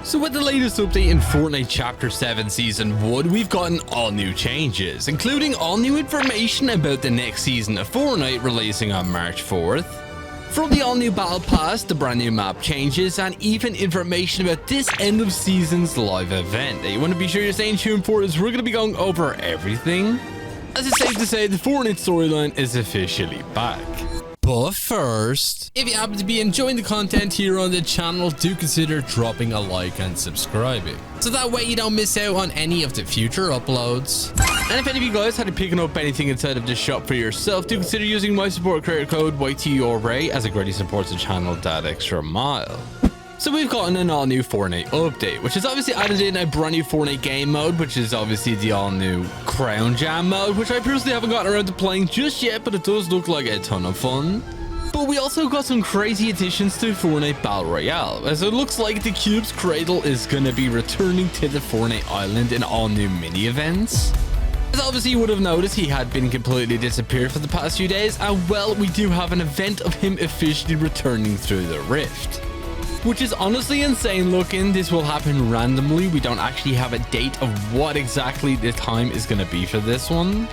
So with the latest update in Fortnite Chapter 7 Season 1, we've gotten all new changes, including all new information about the next season of Fortnite releasing on March 4th. From the all new Battle Pass, the brand new map changes, and even information about this end of season's live event that you want to be sure you're staying tuned for, as we're going to be going over everything. As it's safe to say, the Fortnite storyline is officially back. But first, if you happen to be enjoying the content here on the channel, do consider dropping a like and subscribing, so that way you don't miss out on any of the future uploads. And if any of you guys had to picking up anything inside of the shop for yourself, do consider using my support credit code YTURA, as it greatly supports the channel that extra mile. So we've gotten an all new Fortnite update, which has obviously added in a brand new Fortnite game mode, which is obviously the all new Crown Jam mode, which I personally haven't gotten around to playing just yet, but it does look like a ton of fun. But we also got some crazy additions to Fortnite Battle Royale, as it looks like the Cube's Cradle is going to be returning to the Fortnite Island in all new mini events. As obviously you would have noticed, he had been completely disappeared for the past few days, and well, we do have an event of him officially returning through the rift, which is honestly insane looking. This will happen randomly. We don't actually have a date of what exactly the time is going to be for this one.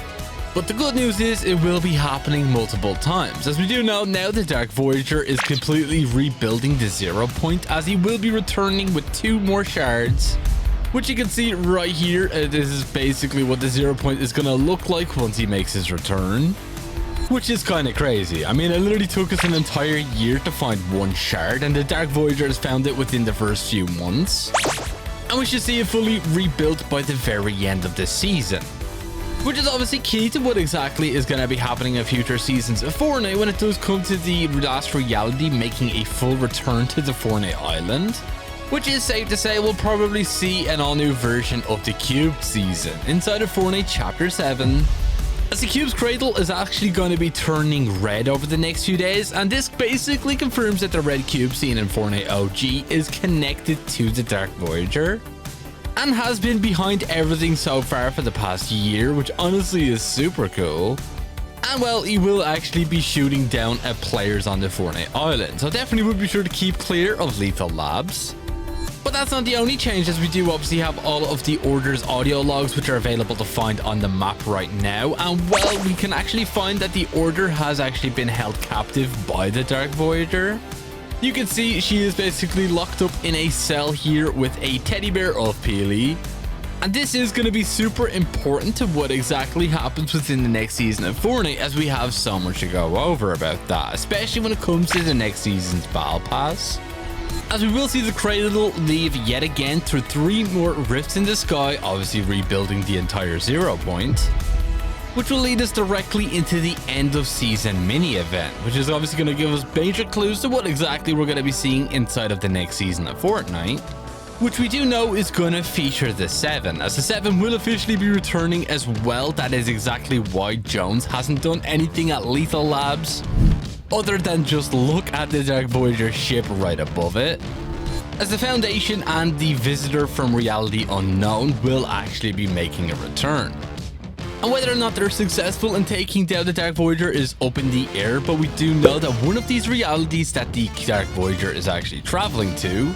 But the good news is it will be happening multiple times. As we do know, now the Dark Voyager is completely rebuilding the 0 point, as he will be returning with 2 more shards, which you can see right here. This is basically what the 0 point is going to look like once he makes his return, which is kind of crazy. I mean, it literally took us an entire year to find 1 shard, and the Dark Voyager has found it within the first few months. And we should see it fully rebuilt by the very end of the season, which is obviously key to what exactly is going to be happening in future seasons of Fortnite when it does come to the last reality making a full return to the Fortnite Island, which is safe to say we'll probably see an all new version of the Cube season inside of Fortnite Chapter 7. As the Cube's Cradle is actually going to be turning red over the next few days, and this basically confirms that the red cube seen in Fortnite OG is connected to the Dark Voyager, and has been behind everything so far for the past year, which honestly is super cool. And well, he will actually be shooting down at players on the Fortnite Island, so definitely would be sure to keep clear of lethal labs. But that's not the only change, as we do obviously have all of the Order's audio logs, which are available to find on the map right now. And well, we can actually find that the Order has actually been held captive by the Dark Voyager. You can see she is basically locked up in a cell here with a teddy bear of Peely. And this is going to be super important to what exactly happens within the next season of Fortnite, as we have so much to go over about that, especially when it comes to the next season's Battle Pass. As we will see the Cradle leave yet again through 3 more rifts in the sky, obviously rebuilding the entire 0 point, which will lead us directly into the end of season mini event, which is obviously going to give us major clues to what exactly we're going to be seeing inside of the next season of Fortnite, which we do know is going to feature the 7, as the 7 will officially be returning as well. That is exactly why Jones hasn't done anything at Lethal Labs, other than just look at the Dark Voyager ship right above it, as the Foundation and the Visitor from Reality Unknown will actually be making a return. And whether or not they're successful in taking down the Dark Voyager is up in the air, but we do know that one of these realities that the Dark Voyager is actually traveling to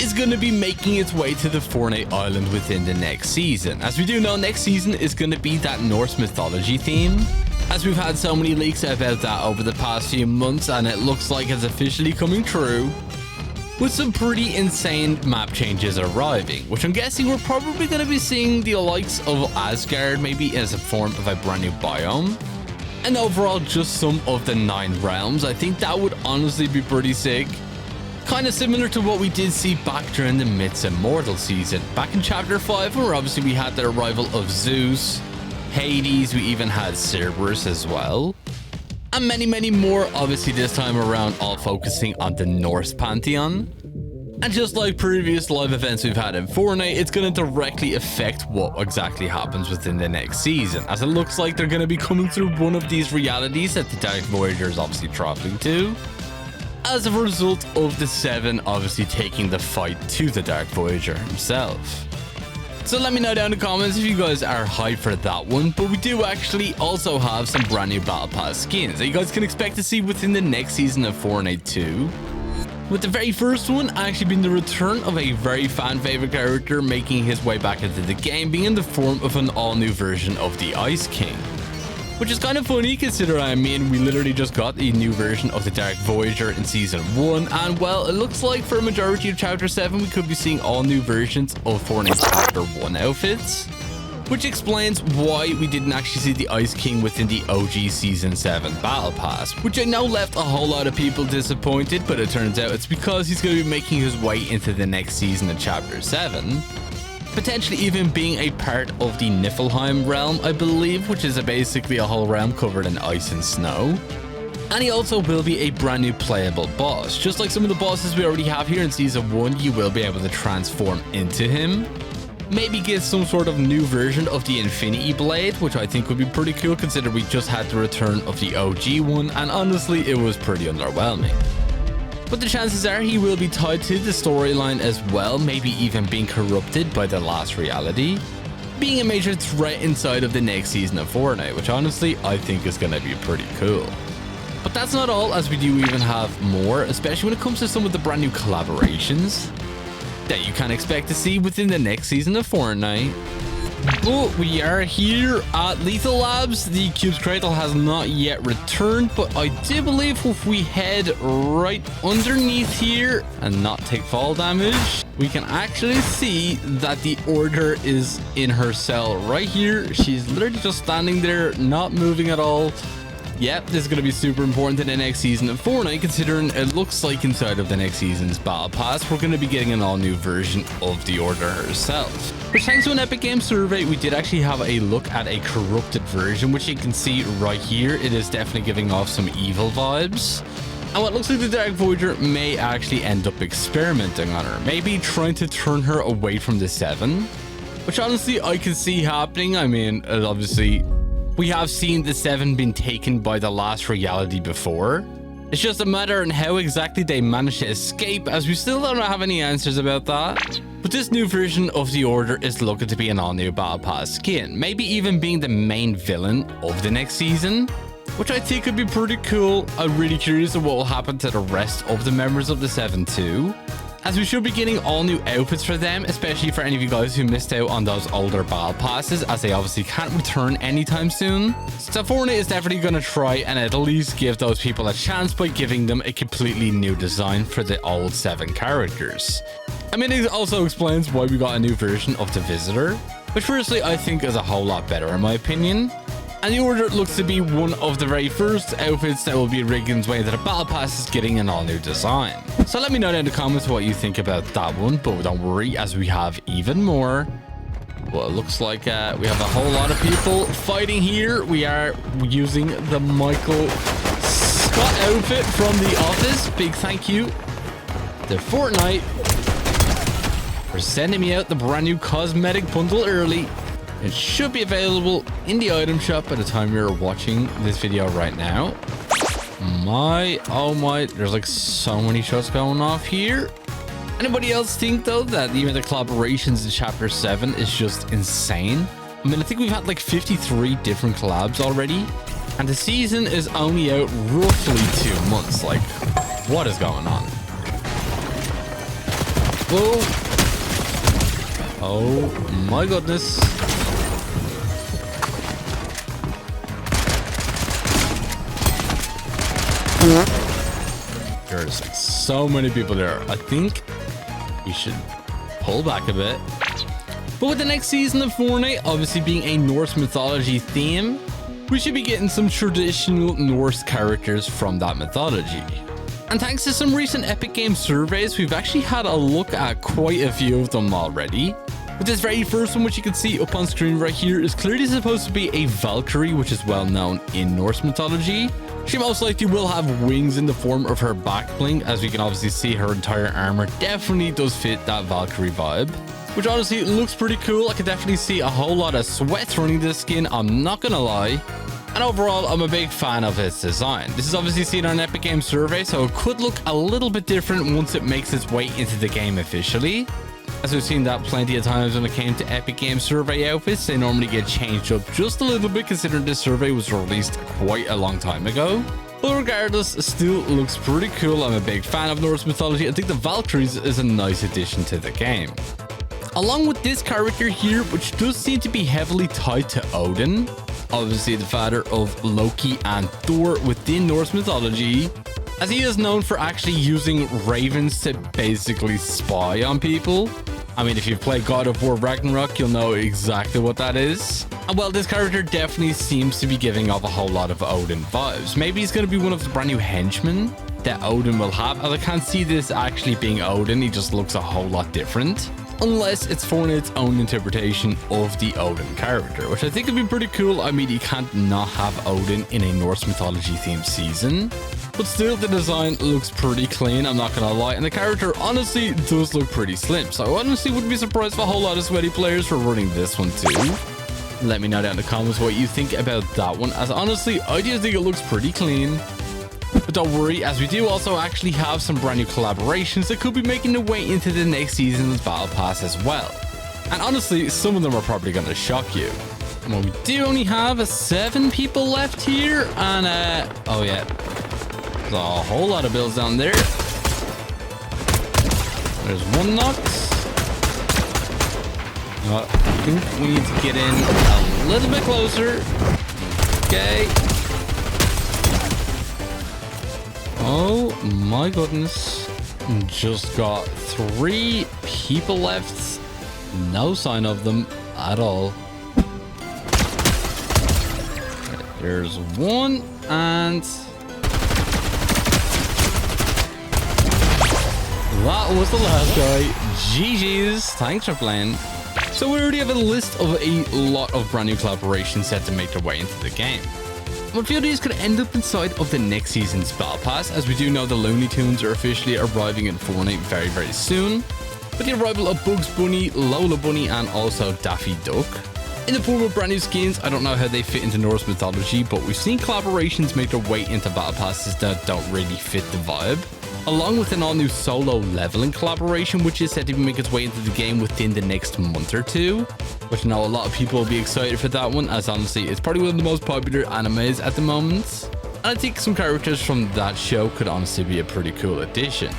is going to be making its way to the Fortnite Island within the next season. As we do know, next season is going to be that Norse mythology theme, as we've had so many leaks about that over the past few months, and it looks like it's officially coming true, with some pretty insane map changes arriving, which I'm guessing we're probably going to be seeing the likes of Asgard, maybe as a form of a brand new biome, and overall just some of the 9 realms. I think that would honestly be pretty sick. Kind of similar to what we did see back during the Myths Immortal season, back in Chapter 5, where obviously we had the arrival of Zeus, Hades, we even had Cerberus as well, and many more, obviously this time around all focusing on the Norse pantheon. And just like previous live events we've had in Fortnite, it's going to directly affect what exactly happens within the next season, as it looks like they're going to be coming through one of these realities that the Dark Voyager is obviously traveling to, as a result of the 7 obviously taking the fight to the Dark Voyager himself. So let me know down in the comments if you guys are hyped for that one. But we do actually also have some brand new Battle Pass skins that you guys can expect to see within the next season of Fortnite 2. With the very first one actually being the return of a very fan favorite character making his way back into the game, being in the form of an all new version of the Ice King. Which is kind of funny considering, we literally just got a new version of the Dark Voyager in Season 1, and well, it looks like for a majority of Chapter 7 we could be seeing all new versions of Fortnite Chapter 1 outfits. Which explains why we didn't actually see the Ice King within the OG Season 7 Battle Pass, which I know left a whole lot of people disappointed, but it turns out it's because he's going to be making his way into the next season of Chapter 7. Potentially even being a part of the Niflheim realm, I believe, which is basically a whole realm covered in ice and snow. And he also will be a brand new playable boss. Just like some of the bosses we already have here in Season 1, you will be able to transform into him. Maybe get some sort of new version of the Infinity Blade, which I think would be pretty cool considering we just had the return of the OG one, and honestly it was pretty underwhelming. But the chances are he will be tied to the storyline as well, maybe even being corrupted by the last reality, being a major threat inside of the next season of Fortnite, which honestly I think is going to be pretty cool. But that's not all, as we do even have more, especially when it comes to some of the brand new collaborations that you can expect to see within the next season of Fortnite. But we are here at Lethal Labs. The Cube's Cradle has not yet returned, but I do believe if we head right underneath here and not take fall damage, we can actually see that the Order is in her cell right here. She's literally just standing there, not moving at all. Yep, this is going to be super important in the next season of Fortnite, considering it looks like inside of the next season's Battle Pass, we're going to be getting an all-new version of the Order herself. But thanks to an Epic Games survey, we did actually have a look at a corrupted version, which you can see right here. It is definitely giving off some evil vibes. And what looks like the Dark Voyager may actually end up experimenting on her, maybe trying to turn her away from the 7, which honestly I can see happening. Obviously, we have seen the 7 being taken by the last reality before. It's just a matter on how exactly they managed to escape, as we still don't have any answers about that. But this new version of the Order is looking to be an all-new Battle Pass skin, maybe even being the main villain of the next season, which I think could be pretty cool. I'm really curious of what will happen to the rest of the members of the 7 too, as we should be getting all new outfits for them, especially for any of you guys who missed out on those older Battle Passes, as they obviously can't return anytime soon. So Fortnite is definitely going to try and at least give those people a chance by giving them a completely new design for the old 7 characters. It also explains why we got a new version of the Visitor, which firstly I think is a whole lot better in my opinion. And the Order looks to be one of the very first outfits that will be rigging its way into the Battle Pass is getting an all new design. So let me know down in the comments what you think about that one, but don't worry, as we have even more. Well, it looks like we have a whole lot of people fighting here. We are using the Michael Scott outfit from The Office. Big thank you to Fortnite for sending me out the brand new cosmetic bundle early. It should be available in the item shop by the time you're watching this video right now. Oh my, there's like so many shots going off here. Anybody else think though that even the collaborations in Chapter 7 is just insane? I think we've had like 53 different collabs already, and the season is only out roughly 2 months. Like, what is going on? Whoa. Oh my goodness. There's so many people there. I think we should pull back a bit. But with the next season of Fortnite obviously being a Norse mythology theme, we should be getting some traditional Norse characters from that mythology. And thanks to some recent Epic Games surveys, we've actually had a look at quite a few of them already. But this very first one, which you can see up on screen right here, is clearly supposed to be a Valkyrie, which is well known in Norse mythology. She most likely will have wings in the form of her back bling, as we can obviously see her entire armor definitely does fit that Valkyrie vibe, which honestly looks pretty cool. I could definitely see a whole lot of sweats running this skin, I'm not gonna lie. And overall, I'm a big fan of its design. This is obviously seen on an Epic Games survey, so it could look a little bit different once it makes its way into the game officially. as we've seen that plenty of times when it came to Epic Games survey outfits. They normally get changed up just a little bit considering this survey was released quite a long time ago. But regardless, it still looks pretty cool. I'm a big fan of Norse mythology. I think the Valkyries is a nice addition to the game. Along with this character here, which does seem to be heavily tied to Odin, obviously the father of Loki and Thor within Norse mythology, as he is known for actually using ravens to basically spy on people. I mean, if you've played God of War Ragnarok, you'll know exactly what that is. And well, this character definitely seems to be giving off a whole lot of Odin vibes. Maybe he's going to be one of the brand new henchmen that Odin will have, as I can't see this actually being Odin. He just looks a whole lot different. Unless it's Fortnite's own interpretation of the Odin character, which I think would be pretty cool. I mean, you can't not have Odin in a Norse mythology themed season. But still, the design looks pretty clean, I'm not gonna lie, and the character honestly does look pretty slim, so I honestly wouldn't be surprised if a whole lot of sweaty players were running this one too. Let me know down in the comments what you think about that one, as honestly, I just think it looks pretty clean. But don't worry, as we do also actually have some brand new collaborations that could be making their way into the next season's Battle Pass as well. And honestly, some of them are probably gonna shock you. Well, we do only have 7 people left here, and oh yeah. A whole lot of builds down there. There's one knocked. I think we need to get in a little bit closer. Okay. Oh my goodness. Just got 3 people left. No sign of them at all. There's one, and that was the last guy. GG's, thanks for playing. So we already have a list of a lot of brand new collaborations set to make their way into the game. A few of these could end up inside of the next season's Battle Pass, as we do know the Looney Tunes are officially arriving in Fortnite very, very soon, with the arrival of Bugs Bunny, Lola Bunny, and also Daffy Duck. In the form of brand new skins, I don't know how they fit into Norse mythology, but we've seen collaborations make their way into Battle Passes that don't really fit the vibe. Along with an all-new solo leveling collaboration, which is set to make its way into the game within the next month or two. Which I know a lot of people will be excited for that one, as honestly, it's probably one of the most popular animes at the moment. And I think some characters from that show could honestly be a pretty cool addition.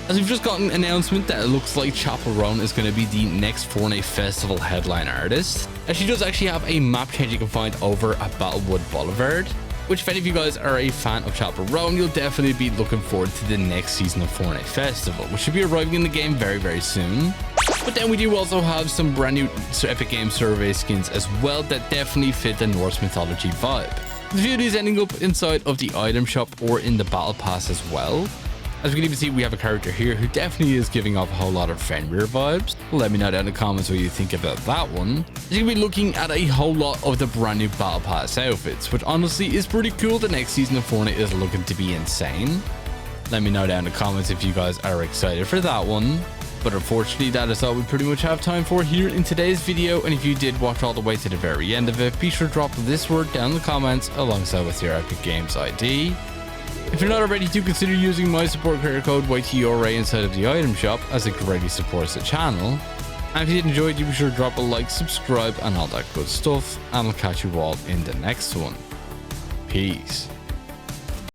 As we've just gotten an announcement that it looks like Chaperone is going to be the next Fortnite Festival headline artist, as she does actually have a map change you can find over at Battlewood Boulevard. Which, if any of you guys are a fan of Chaperone, you'll definitely be looking forward to the next season of Fortnite Festival, which should be arriving in the game very, very soon. But then we do also have some brand new Epic Games survey skins as well that definitely fit the Norse mythology vibe. The few of these ending up inside of the item shop or in the Battle Pass as well. As we can even see, we have a character here who definitely is giving off a whole lot of Fenrir vibes. Let me know down in the comments what you think about that one. You're going to be looking at a whole lot of the brand new Battle Pass outfits, which honestly is pretty cool. The next season of Fortnite is looking to be insane. Let me know down in the comments if you guys are excited for that one. But unfortunately, that is all we pretty much have time for here in today's video. And if you did watch all the way to the very end of it, be sure to drop this word down in the comments alongside with your Epic Games ID. If you're not already, do consider using my support creator code YTRA inside of the item shop, as it greatly supports the channel. And if you did enjoy it, do be sure to drop a like, subscribe, and all that good stuff. And I'll catch you all in the next one. Peace.